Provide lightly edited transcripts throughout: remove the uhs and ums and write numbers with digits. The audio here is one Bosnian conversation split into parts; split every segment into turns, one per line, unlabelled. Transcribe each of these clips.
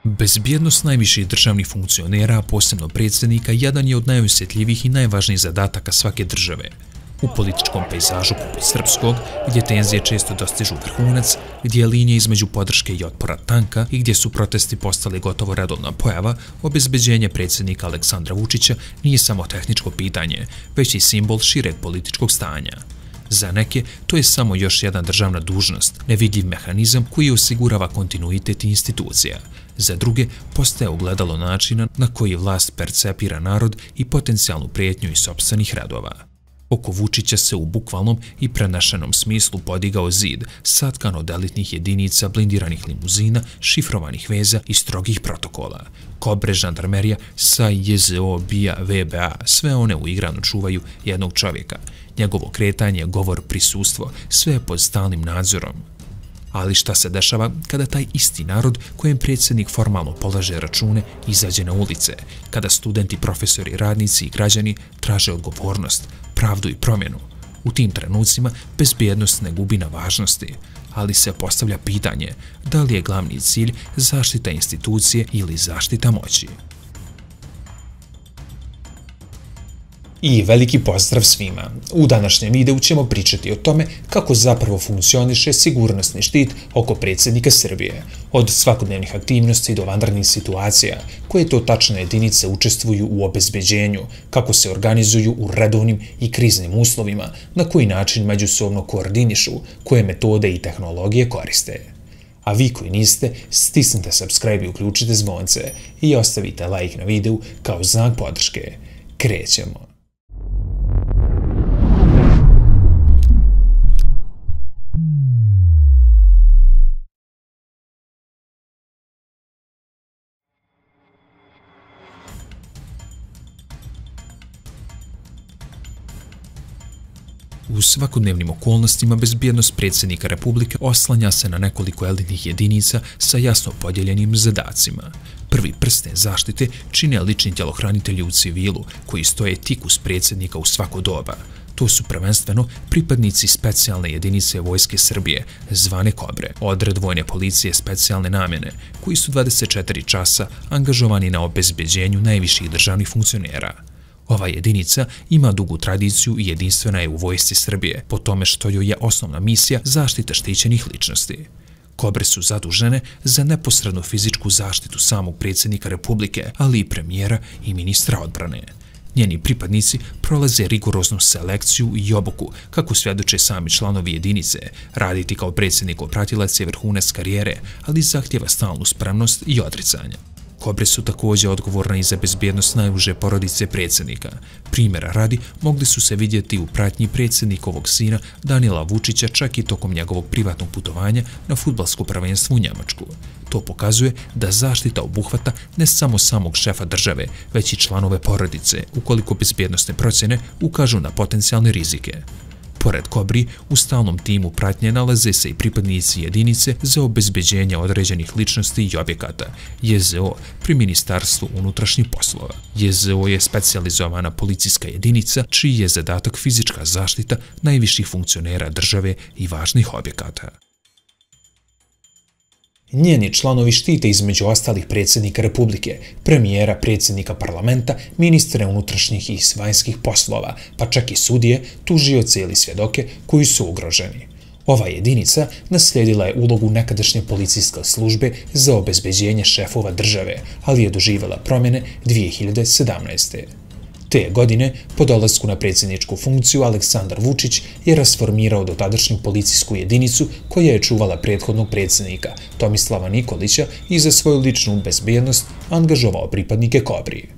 Bezbjednost najviših državnih funkcionera, posebno predsjednika, jedan je od najosjetljivijih i najvažnijih zadataka svake države. U političkom pejzažu poput srpskog, gdje tenzije često dostižu vrhunac, gdje je linija između podrške i otpora tanka i gdje su protesti postali gotovo redovna pojava, obezbeđenje predsjednika Aleksandra Vučića nije samo tehničko pitanje, već i simbol šireg političkog stanja. Za neke, to je samo još jedna državna dužnost, nevidljiv mehanizam koji osigurava kontinuitet institucija. Za druge, postaje ogledalo načina na koji vlast percepira narod i potencijalnu prijetnju iz sopstvenih redova. Oko Vučića se u bukvalnom i prenašenom smislu podigao zid, satkan od elitnih jedinica, blindiranih limuzina, šifrovanih veza i strogih protokola. Kobre, žandarmerija, SAJ, JZO, BIA, VBA, sve one uigrano čuvaju jednog čovjeka. Njegovo kretanje, govor, prisustvo, sve je pod stalnim nadzorom. Ali šta se dešava kada taj isti narod, kojem predsjednik formalno polaže račune, izađe na ulice, kada studenti, profesori, radnici i građani traže odgovornost, pravdu i promjenu? U tim trenucima bezbjednost ne gubi na važnosti, ali se postavlja pitanje da li je glavni cilj zaštita institucije ili zaštita moći. I veliki pozdrav svima. U današnjem videu ćemo pričati o tome kako zapravo funkcioniše sigurnosni štit oko predsjednika Srbije, od svakodnevnih aktivnosti do vanrednih situacija, koje to tačne jedinice učestvuju u obezbjeđenju, kako se organizuju u redovnim i kriznim uslovima, na koji način međusobno koordinišu, koje metode i tehnologije koriste. A vi koji niste, stisnite subscribe i uključite zvonce i ostavite like na videu kao znak podrške. Krećemo! U svakodnevnim okolnostima bezbjednost predsjednika Republike oslanja se na nekoliko elitnih jedinica sa jasno podijeljenim zadacima. Prvi prsten zaštite čine lični tjelohranitelji u civilu, koji stoje tik uz predsjednika u svako doba. To su prvenstveno pripadnici specijalne jedinice Vojske Srbije, zvane Kobre, odred vojne policije specijalne namjene, koji su 24 časa angažovani na obezbjeđenju najviših državnih funkcionera. Ova jedinica ima dugu tradiciju i jedinstvena je u Vojsci Srbije, po tome što joj je osnovna misija zaštita štićenih ličnosti. Kobre su zadužene za neposrednu fizičku zaštitu samog predsjednika Republike, ali i premijera i ministra odbrane. Njeni pripadnici prolaze rigoroznu selekciju i obuku, kako svjedoče sami članovi jedinice. Raditi kao predsjednikov pratilac je vrhunac karijere, ali zahtjeva stalnu spremnost i odricanje. Kobre su također odgovorne i za bezbjednost najuže porodice predsjednika. Primjera radi, mogli su se vidjeti u pratnji predsjednikovog sina Danila Vučića čak i tokom njegovog privatnog putovanja na fudbalsko prvenstvo u Njemačku. To pokazuje da zaštita obuhvata ne samo samog šefa države, već i članove porodice, ukoliko bezbjednostne procjene ukažu na potencijalne rizike. Pored Kobri, u stalnom timu pratnje nalaze se i pripadnici jedinice za obezbjeđenje određenih ličnosti i objekata, JZO, pri Ministarstvu unutrašnjih poslova. JZO je specijalizovana policijska jedinica, čiji je zadatak fizička zaštita najviših funkcionera države i važnih objekata. Njeni članovi štite između ostalih predsjednika Republike, premijera, predsjednika parlamenta, ministre unutrašnjih i vanjskih poslova, pa čak i sudije, tužioce ili svjedoke koji su ugroženi. Ova jedinica naslijedila je ulogu nekadašnje policijske službe za obezbeđenje šefova države, ali je doživjela promjene 2017. Te godine, po dolasku na predsjedničku funkciju, Aleksandar Vučić je rasformirao dotadašnju policijsku jedinicu koja je čuvala prethodnog predsjednika, Tomislava Nikolića, i za svoju ličnu bezbjednost angažovao pripadnike Kobri.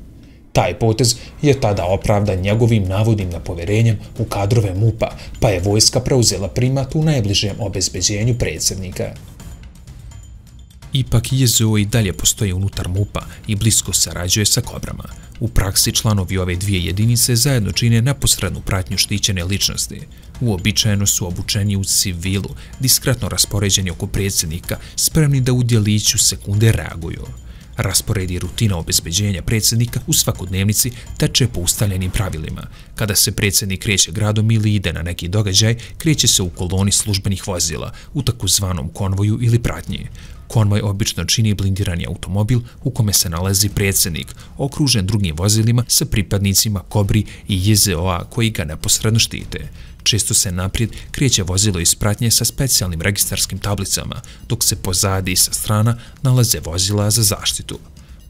Taj potez je tada opravdan njegovim navodnim napoverenjem u kadrove MUP-a, pa je vojska preuzela primat u najbližem obezbeđenju predsjednika. Ipak JZO i dalje postoji unutar MUP-a i blisko sarađuje sa Kobrama. U praksi članovi ove dvije jedinice zajedno čine neposrednu pratnju štićene ličnosti. Uobičajeno su obučeni u civilu, diskretno raspoređeni oko predsjednika, spremni da u djeliću sekunde reaguju. Raspored i rutina obezbeđenja predsjednika u svakodnevnici teče po ustaljenim pravilima. Kada se predsjednik kreće gradom ili ide na neki događaj, kreće se u koloni službenih vozila, u takozvanom konvoju ili pratnji. Konvoj obično čini blindirani automobil u kome se nalazi predsjednik, okružen drugim vozilima sa pripadnicima Kobri i JZO-a koji ga neposredno štite. Često se naprijed kreće vozilo iz pratnje sa specijalnim registarskim tablicama, dok se pozadi i sa strana nalaze vozila za zaštitu.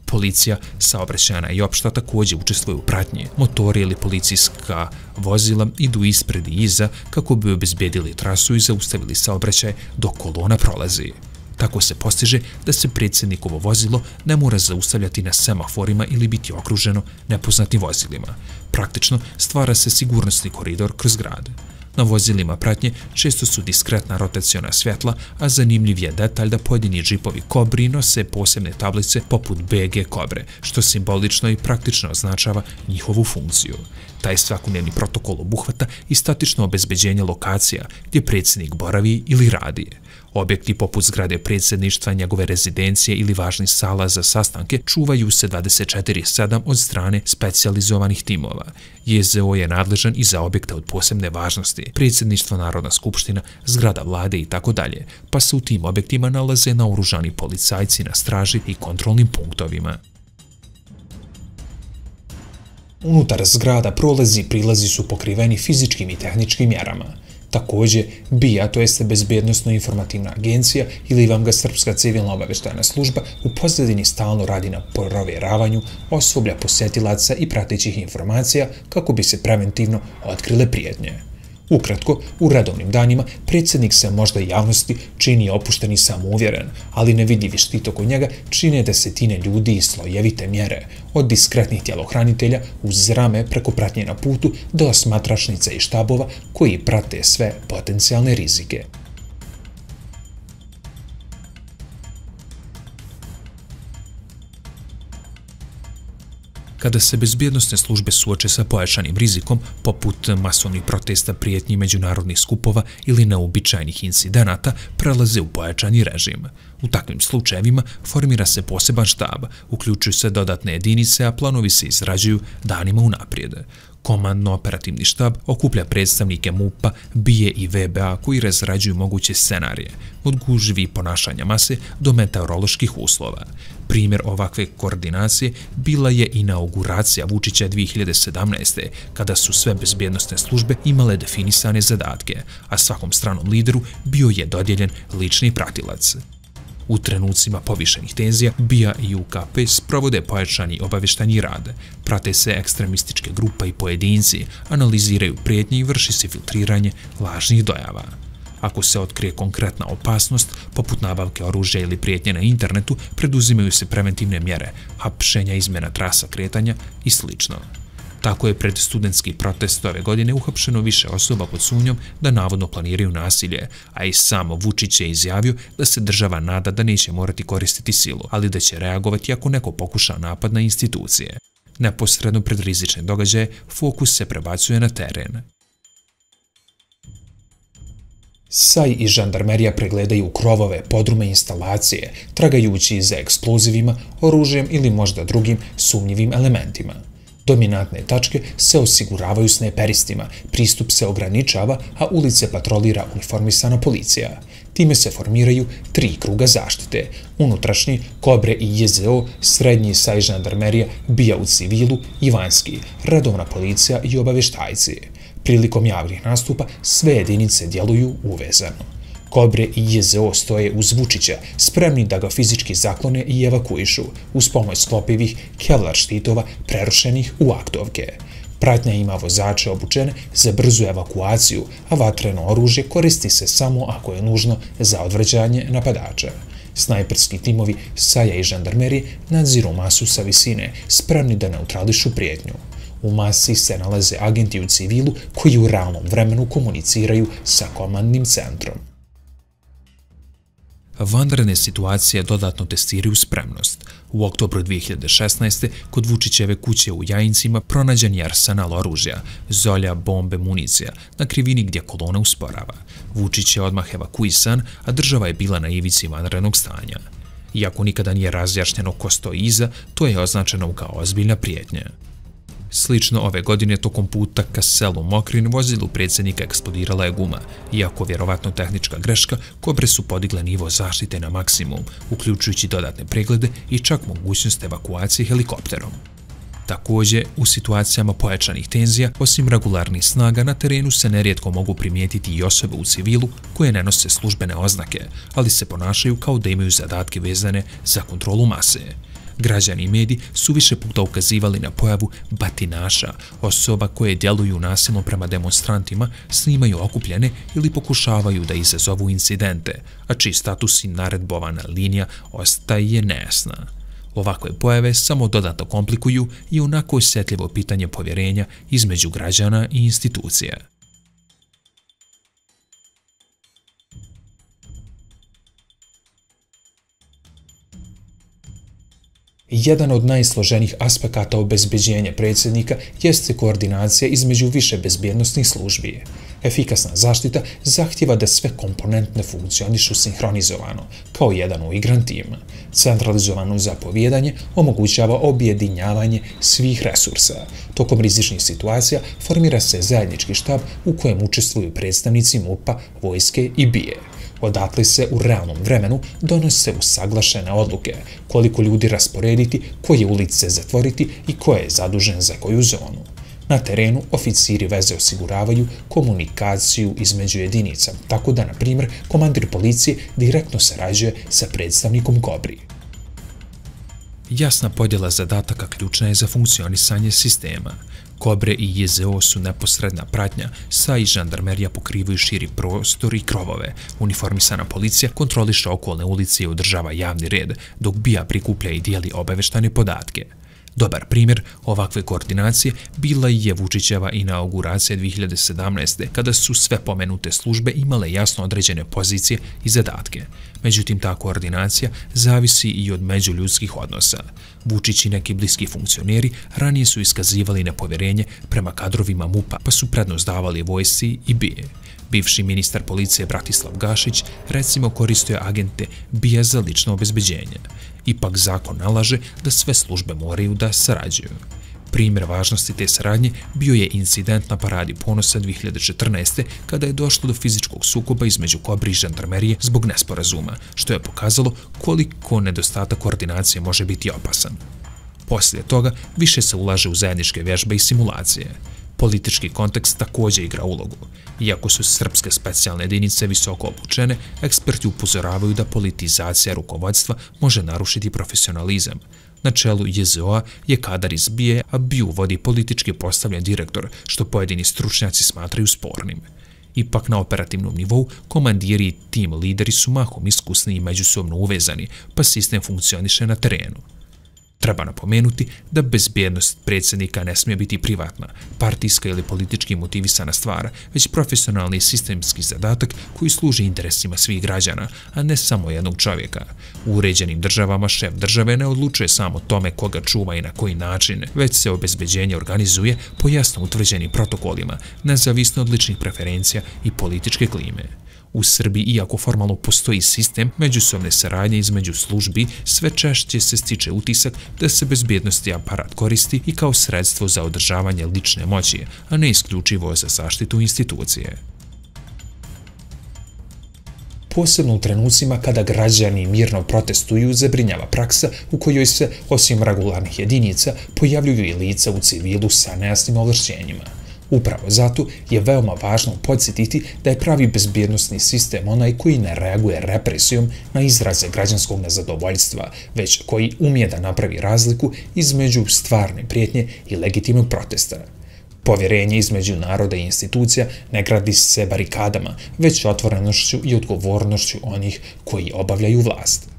Policija, saobraćajna i opšta također učestvuju u pratnji. Motori ili policijska vozila idu ispred i iza kako bi obezbjedili trasu i zaustavili saobraćaj dok kolona prolazi. Tako se postiže da se predsjednikovo vozilo ne mora zaustavljati na semaforima ili biti okruženo nepoznatim vozilima. Praktično stvara se sigurnosni koridor kroz grad. Na vozilima pratnje često su diskretna rotaciona svjetla, a zanimljiv je detalj da pojedini džipovi Kobri nose posebne tablice poput BG Kobre, što simbolično i praktično označava njihovu funkciju. Taj svakodnevni protokol obuhvata i statično obezbeđenje lokacija gdje predsjednik boravi ili radi. Objekti poput zgrade predsjedništva, njegove rezidencije ili važnih sala za sastanke čuvaju se 24/7 od strane specijalizovanih timova. JZO je nadležan i za objekte od posebne važnosti, predsjedništvo, Narodna skupština, zgrada vlade itd., pa se u tim objektima nalaze naoružani policajci na straži i kontrolnim punktovima. Unutar zgrada prolazi i prilazi su pokriveni fizičkim i tehničkim mjerama. Također, BIA, to jeste Bezbjednosno-informativna agencija ili vam ga Srpska civilna obavještajna služba, u pozadini stalno radi na provjeravanju osoblja, posjetilaca i pratećih informacija kako bi se preventivno otkrile prijetnje. Ukratko, u redovnim danima predsjednik se možda javnosti čini opušten i samouvjeren, ali nevidljivi štit oko njega čine desetine ljudi i slojevite mjere, od diskretnih tjelohranitelja uz rame preko pratnje na putu do smatračnica i štabova koji prate sve potencijalne rizike. Kada se bezbjednosne službe suoče sa pojačanim rizikom, poput masovnih protesta, prijetnji, međunarodnih skupova ili neobičajnih incidenata, prelaze u pojačani režim. U takvim slučajevima formira se poseban štab, uključuju se dodatne jedinice, a planovi se izrađuju danima unaprijed. Komandno-operativni štab okuplja predstavnike MUP-a, BIA i VBA koji razrađuju moguće scenarije, od gužvi ponašanja mase do meteoroloških uslova. Primjer ovakve koordinacije bila je inauguracija Vučića 2017. kada su sve bezbjednosne službe imale definisane zadatke, a svakom stranom lideru bio je dodijeljen lični pratilac. U trenucima povišenih tenzija, BIA i UKP sprovode pojačani obavještajni rad, prate se ekstremističke grupa i pojedinci, analiziraju prijetnje i vrši se filtriranje lažnih dojava. Ako se otkrije konkretna opasnost, poput nabavke oružja ili prijetnje na internetu, preduzimaju se preventivne mjere, hapšenja, izmjena trasa kretanja i sl. Tako je pred studentski protest ove godine uhapšeno više osoba pod sumnjom da navodno planiraju nasilje, a i sam Vučić je izjavio da se država nada da neće morati koristiti silu, ali da će reagovati ako neko pokuša napad na institucije. Neposredno pred rizične događaje, fokus se prebacuje na teren. SAI i žandarmerija pregledaju krovove, podrume i instalacije, tragajući za eksplozivima, oružjem ili možda drugim sumnjivim elementima. Dominantne tačke se osiguravaju snajperistima, pristup se ograničava, a ulice patrolira uniformisana policija. Time se formiraju 3 kruga zaštite, unutrašnji, Kobre i JZO, srednji SAI žandarmerija, BIA u civilu i vanjski, redovna policija i obavještajci. Prilikom javnih nastupa sve jedinice djeluju uvezano. Kobre i JZO stoje uz Vučića, spremni da ga fizički zaklone i evakuišu, uz pomoć sklopivih kevlar štitova prerušenih u aktovke. Pratnja ima vozače obučene za brzu evakuaciju, a vatreno oružje koristi se samo ako je nužno za odvraćanje napadača. Snajperski timovi SAI-a i žandarmerije nadziru masu sa visine, spremni da neutrališu prijetnju. U masi se nalaze agenti u civilu koji u realnom vremenu komuniciraju sa komandnim centrom. Vanredne situacije dodatno testiraju spremnost. U oktobru 2016. kod Vučićeve kuće u Jajincima pronađen je arsenal oružja, zolja, bombe, municija, na krivini gdje kolona usporava. Vučić je odmah evakuisan, a država je bila na ivici vanrednog stanja. Iako nikada nije razjašnjeno ko stoji iza, to je označeno kao ozbiljna prijetnja. Slično ove godine tokom puta ka selu Mokrin vozilu predsjednika eksplodirala je guma. Iako vjerovatno tehnička greška, kobre su podigle nivo zaštite na maksimum, uključujući dodatne preglede i čak mogućnost evakuacije helikopterom. Također, u situacijama pojačanih tenzija, osim regularnih snaga, na terenu se nerijetko mogu primijetiti i osobe u civilu koje ne nose službene oznake, ali se ponašaju kao da imaju zadatke vezane za kontrolu mase. Građani i mediji su više puta ukazivali na pojavu batinaša, osoba koje djeluju nasilno prema demonstrantima, snimaju okupljene ili pokušavaju da izazovu incidente, a čiji status i naredbovana linija ostaje nejasna. Ovakve pojave samo dodatno komplikuju i onako osjetljivo pitanje povjerenja između građana i institucija. Jedan od najsloženijih aspekata obezbjeđenja predsjednika jeste koordinacija između više bezbjednosnih službi. Efikasna zaštita zahtjeva da sve komponente funkcionišu sinhronizovano, kao jedan uigran tim. Centralizovano zapovijedanje omogućava objedinjavanje svih resursa. Tokom rizičnih situacija formira se zajednički štab u kojem učestvuju predstavnici MUP-a, vojske i BIA. Odatle se u realnom vremenu donose usaglašene odluke, koliko ljudi rasporediti, koje ulice zatvoriti i ko je zadužen za koju zonu. Na terenu oficiri veze osiguravaju komunikaciju između jedinica, tako da, na primjer, komandir policije direktno sarađuje sa predstavnikom Kobri. Jasna podjela zadataka ključna je za funkcionisanje sistema. Kobre i JZO su neposredna pratnja, SA i žandarmerija pokrivaju širi prostor i krovove. Uniformisana policija kontroliše okolne ulice i održava javni red, dok BIA prikuplja i dijeli obavještajne podatke. Dobar primjer ovakve koordinacije bila je Vučićeva inauguracija 2017. kada su sve pomenute službe imale jasno određene pozicije i zadatke. Međutim, ta koordinacija zavisi i od međuljudskih odnosa. Vučić i neki bliski funkcioneri ranije su iskazivali nepovjerenje prema kadrovima MUP-a, pa su prednost davali vojsci i BIA. Bivši ministar policije Bratislav Gašić recimo koristio agente BIA za lično obezbeđenje. Ipak zakon nalaže da sve službe moraju da sarađuju. Primjer važnosti te saradnje bio je incident na Paradi ponosa 2014. kada je došlo do fizičkog sukoba između Kobri i žandarmerije zbog nesporazuma, što je pokazalo koliko nedostatak koordinacije može biti opasan. Poslije toga više se ulaže u zajedničke vježbe i simulacije. Politički kontekst također igra ulogu. Iako su srpske specijalne jedinice visoko obučene, eksperti upozoravaju da politizacija rukovodstva može narušiti profesionalizam. Na čelu JZO-a je kadar iz BIA, a BIA vodi politički postavljen direktor, što pojedini stručnjaci smatraju spornim. Ipak na operativnom nivou komandiri i tim lideri su mahom iskusni i međusobno uvezani, pa sistem funkcioniše na terenu. Treba napomenuti da bezbjednost predsjednika ne smije biti privatna, partijska ili politički motivisana stvar, već profesionalni i sistemski zadatak koji služi interesima svih građana, a ne samo jednog čovjeka. U uređenim državama šef države ne odlučuje samo tome koga čuva i na koji način, već se obezbeđenje organizuje po jasno utvrđenim protokolima, nezavisno od ličnih preferencija i političke klime. U Srbiji, iako formalno postoji sistem međusobne saradnje između službi, sve češće se stiče utisak da se bezbjednosti aparat koristi i kao sredstvo za održavanje lične moći, a ne isključivo za zaštitu institucije. Posebno u trenucima kada građani mirno protestuju, zabrinjava praksa u kojoj se, osim regularnih jedinica, pojavljuju i lica u civilu sa nejasnim ovlašćenjima. Upravo zato je veoma važno podsjetiti da je pravi bezbjednosni sistem onaj koji ne reaguje represijom na izraze građanskog nezadovoljstva, već koji umije da napravi razliku između stvarne prijetnje i legitimnog protesta. Povjerenje između naroda i institucija ne gradi se barikadama, već otvorenošću i odgovornošću onih koji obavljaju vlast.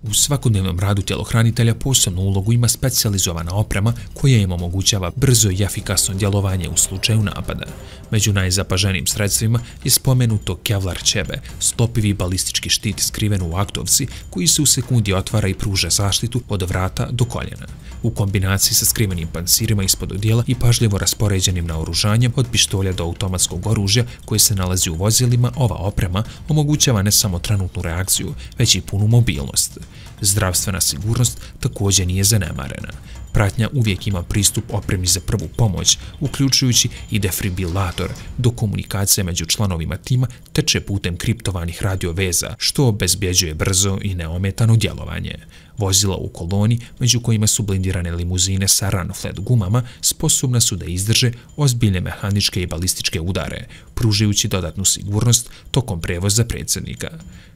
U svakodnevnom radu tjelohranitelja posebnu ulogu ima specijalizovana oprema koja im omogućava brzo i efikasno djelovanje u slučaju napada. Među najzapaženijim sredstvima je spomenuto kevlar ćebe, sklopivi balistički štit skriven u aktovci koji se u sekundi otvara i pruža zaštitu od vrata do koljena. U kombinaciji sa skrivenim pancirima ispod odijela i pažljivo raspoređenim naoružanjem od pištolja do automatskog oružja koje se nalazi u vozilima, ova oprema omogućava ne samo trenutnu reakciju, već i punu mobilnost. Zdravstvena sigurnost također nije zanemarena. Pratnja uvijek ima pristup opremi za prvu pomoć, uključujući i defibrilator, dok komunikacija među članovima tima teče putem kriptovanih radioveza, što obezbjeđuje brzo i neometano djelovanje. Vozila u koloni, među kojima su blindirane limuzine sa run-flat gumama, sposobna su da izdrže ozbiljne mehaničke i balističke udare, pružajući dodatnu sigurnost tokom prevoza predsjednika.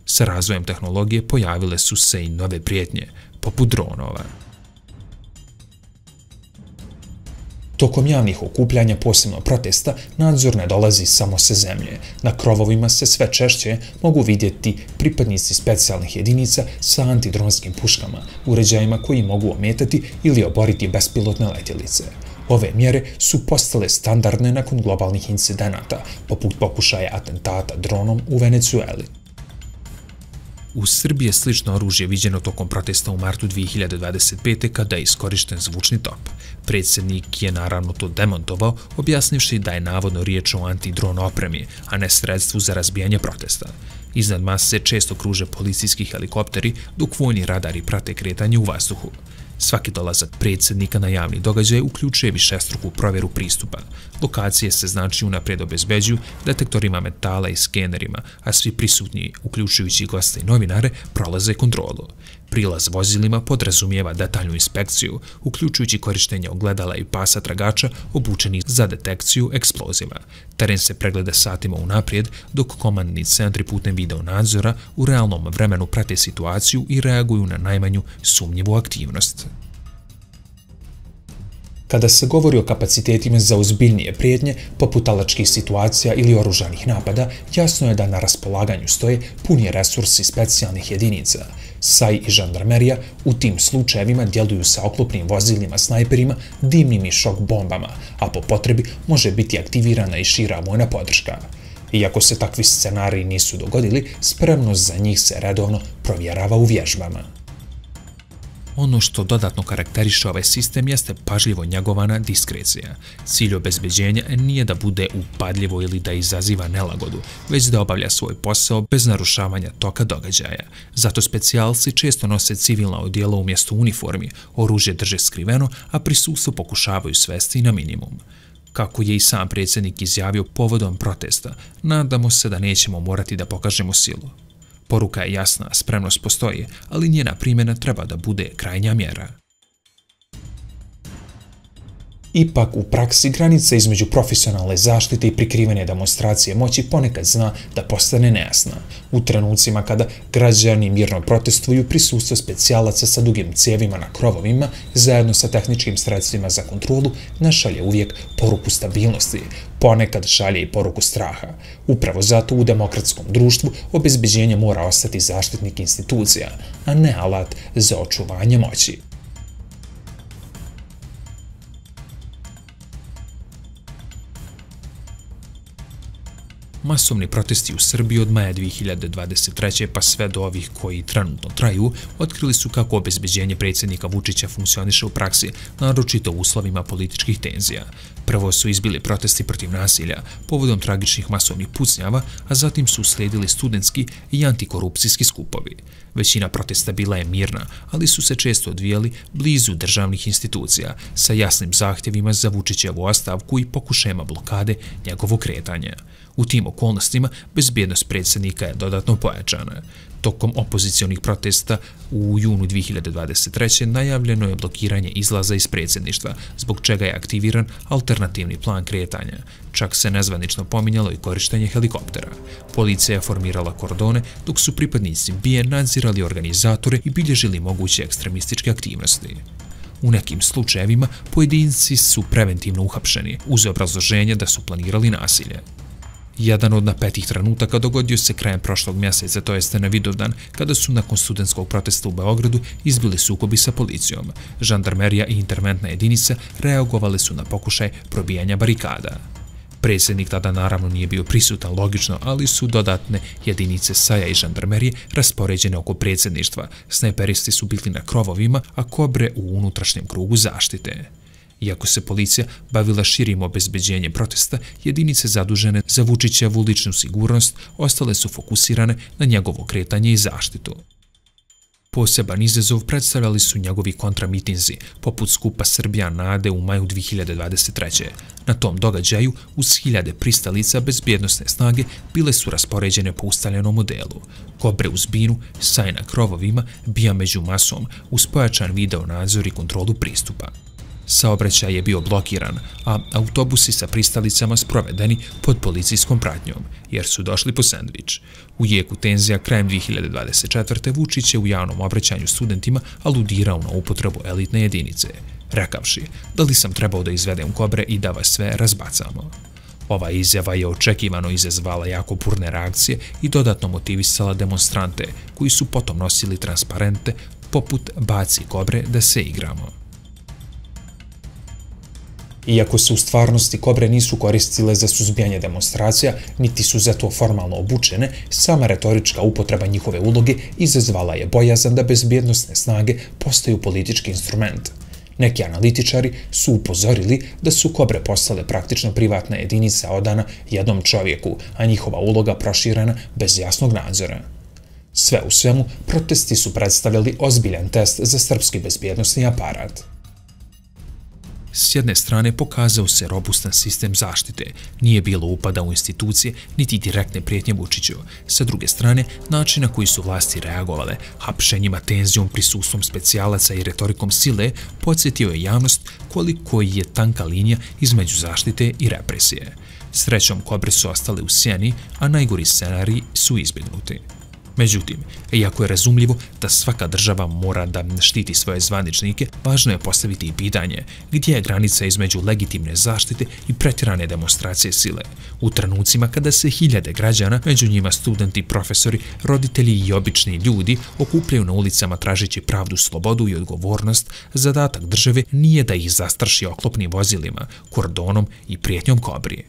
Sa razvojem tehnologije pojavile su se i nove prijetnje, poput dronova. Tokom javnih okupljanja, posebno protesta, nadzor ne dolazi samo sa zemlje. Na krovovima se sve češće mogu vidjeti pripadnici specijalnih jedinica sa antidronskim puškama, uređajima koji mogu ometati ili oboriti bespilotne letjelice. Ove mjere su postale standardne nakon globalnih incidenata, poput pokušaja atentata dronom u Venecueli. U Srbiji je slično oružje viđeno tokom protesta u martu 2025. kada je iskorišten zvučni top. Predsjednik je naravno to demontovao, objasnivši da je navodno riječ o antidron opremi, a ne sredstvu za razbijanje protesta. Iznad mase često kruže policijski helikopteri, dok vojni radari prate kretanje u vazduhu. Svaki dolazak predsjednika na javni događaj uključuje višestruku provjeru pristupa. Lokacije se znači unaprijed obezbeđuju detektorima metala i skenerima, a svi prisutni, uključujući goste i novinare, prolaze kontrolu. Prilaz vozilima podrazumijeva detaljnu inspekciju, uključujući korištenje ogledala i pasa tragača obučenih za detekciju eksploziva. Teren se pregleda satima unaprijed, dok komandni centri putem video nadzora u realnom vremenu prate situaciju i reaguju na najmanju sumnjivu aktivnost. Kada se govori o kapacitetima za ozbiljnije prijetnje, poput talačkih situacija ili oružanih napada, jasno je da na raspolaganju stoje puni resursi specijalnih jedinica. SAI i žandarmerija u tim slučajevima djeluju sa oklopnim vozilima, snajperima, dimnim i šok bombama, a po potrebi može biti aktivirana i šira vojna podrška. Iako se takvi scenariji nisu dogodili, spremnost za njih se redovno provjerava u vježbama. Ono što dodatno karakteriše ovaj sistem jeste pažljivo njegovana diskrecija. Cilj obezbjeđenja nije da bude upadljivo ili da izaziva nelagodu, već da obavlja svoj posao bez narušavanja toka događaja. Zato specijalci često nose civilna odijela umjesto uniformi, oružje drže skriveno, a prisustvo pokušavaju svesti na minimum. Kako je i sam predsjednik izjavio povodom protesta, nadamo se da nećemo morati da pokažemo silu. Poruka je jasna, spremnost postoji, ali njena primjena treba da bude krajnja mjera. Ipak, u praksi granica između profesionalne zaštite i prikrivene demonstracije moći ponekad zna da postane nejasna. U trenucima kada građani mirno protestuju, prisustvo specijalaca sa dugim cijevima na krovovima, zajedno sa tehničkim sredstvima za kontrolu, ne šalje uvijek poruku stabilnosti, ponekad šalje i poruku straha. Upravo zato u demokratskom društvu obezbjeđenje mora ostati zaštitnik institucija, a ne alat za očuvanje moći. Masovni protesti u Srbiji od maja 2023. pa sve do ovih koji trenutno traju, otkrili su kako obezbjeđenje predsjednika Vučića funkcioniše u praksi, naročito u uslovima političkih tenzija. Prvo su izbili protesti protiv nasilja, povodom tragičnih masovnih pucnjava, a zatim su uslijedili studentski i antikorupcijski skupovi. Većina protesta bila je mirna, ali su se često odvijali blizu državnih institucija, sa jasnim zahtjevima za Vučićevu ostavku i pokušajima blokade njegovog kretanja. U tim okolnostima bezbjednost predsjednika je dodatno pojačana. Tokom opozicionih protesta u junu 2023. najavljeno je blokiranje izlaza iz predsjedništva, zbog čega je aktiviran alternativni plan kretanja. Čak se nezvanično pominjalo i korištenje helikoptera. Policija je formirala kordone, dok su pripadnici BIA nadzirali organizatore i bilježili moguće ekstremističke aktivnosti. U nekim slučajevima pojedinci su preventivno uhapšeni, uz obrazloženje da su planirali nasilje. Jedan od napetih trenutaka dogodio se krajem prošlog mjeseca, to jeste na Vidovdan, kada su nakon studentskog protesta u Beogradu izbili sukobi sa policijom. Žandarmerija i interventna jedinica reagovali su na pokušaj probijanja barikada. Predsjednik tada naravno nije bio prisutan, logično, ali su dodatne jedinice SAJ-a i žandarmerije raspoređene oko predsjedništva. Snajperisti su bili na krovovima, a kobre u unutrašnjem krugu zaštite. Iako se policija bavila širim obezbeđenjem protesta, jedinice zadužene za Vučićevu ličnu sigurnost ostale su fokusirane na njegovo kretanje i zaštitu. Poseban izazov predstavljali su njegovi kontramitinzi, poput skupa Srbija nade u maju 2023. Na tom događaju, uz hiljade pristalica, bezbjednosne snage bile su raspoređene po ustaljenom modelu. Kobre uz binu, SAJ na krovovima, bija među masom, uz pojačan video nadzor i kontrolu pristupa. Saobraćaj je bio blokiran, a autobusi sa pristalicama sprovedeni pod policijskom pratnjom, jer su došli po sendvič. U jeku tenzija krajem 2024. Vučić je u javnom obraćanju studentima aludirao na upotrebu elitne jedinice, rekavši da li sam trebao da izvedem kobre i da vas sve razbacamo. Ova izjava je očekivano izazvala jako burne reakcije i dodatno motivisala demonstrante, koji su potom nosili transparente poput "Baci kobre da se igramo". Iako se u stvarnosti kobre nisu koristile za suzbijanje demonstracija, niti su za to formalno obučene, sama retorička upotreba njihove uloge izazvala je bojazan da bezbjednosne snage postaju politički instrument. Neki analitičari su upozorili da su kobre postale praktično privatna jedinica odana jednom čovjeku, a njihova uloga proširena bez jasnog nadzora. Sve u svemu, protesti su predstavljali ozbiljan test za srpski bezbjednosni aparat. S jedne strane pokazao se robustan sistem zaštite, nije bilo upada u institucije niti direktne prijetnje Vučiću. Sa druge strane, način na koji su vlasti reagovale, hapšenjima, tenzijom, prisustvom specijalaca i retorikom sile, podsjetio je javnost koliko je tanka linija između zaštite i represije. Srećom, kobre su ostale u sjeni, a najgori scenariji su izbjegnuti. Međutim, iako je razumljivo da svaka država mora da štiti svoje zvaničnike, važno je postaviti i pitanje gdje je granica između legitimne zaštite i pretjerane demonstracije sile. U trenucima kada se hiljade građana, među njima studenti, profesori, roditelji i obični ljudi, okupljaju na ulicama tražeći pravdu, slobodu i odgovornost, zadatak države nije da ih zastraši oklopnim vozilima, kordonom i prijetnjom kobrije.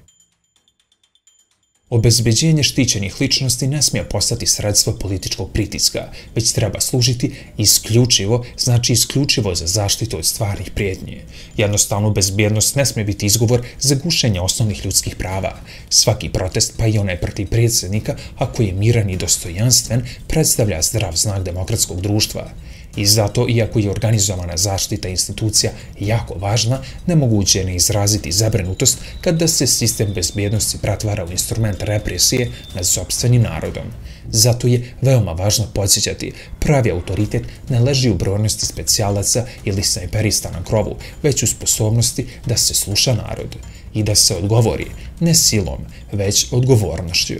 Obezbjeđenje štićenih ličnosti ne smije postati sredstvo političkog pritiska, već treba služiti isključivo za zaštitu od stvarnih prijetnji. Jednostavno, bezbjednost ne smije biti izgovor za gušenje osnovnih ljudskih prava. Svaki protest, pa i onaj protiv predsjednika, ako je miran i dostojanstven, predstavlja zdrav znak demokratskog društva. I zato, iako je organizovana zaštita institucija jako važna, nemoguće je ne izraziti zabrinutost kada se sistem bezbjednosti pretvara u instrument represije nad sopstvenim narodom. Zato je veoma važno podsjećati, pravi autoritet ne leži u brojnosti specijalaca ili snajperista na krovu, već u sposobnosti da se sluša narod i da se odgovori ne silom, već odgovornošću.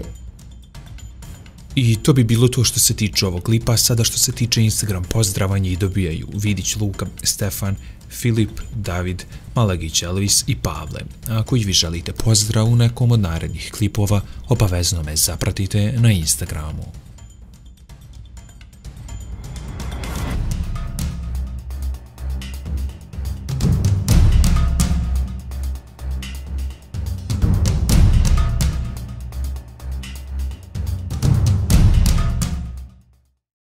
I to bi bilo to što se tiče ovog klipa. Sada što se tiče Instagram pozdravanja i dobijaju Vidić, Luka, Stefan, Filip, David, Malagić, Elvis i Pavle. Ako i vi želite pozdrav u nekom od narednih klipova, obavezno me zapratite na Instagramu.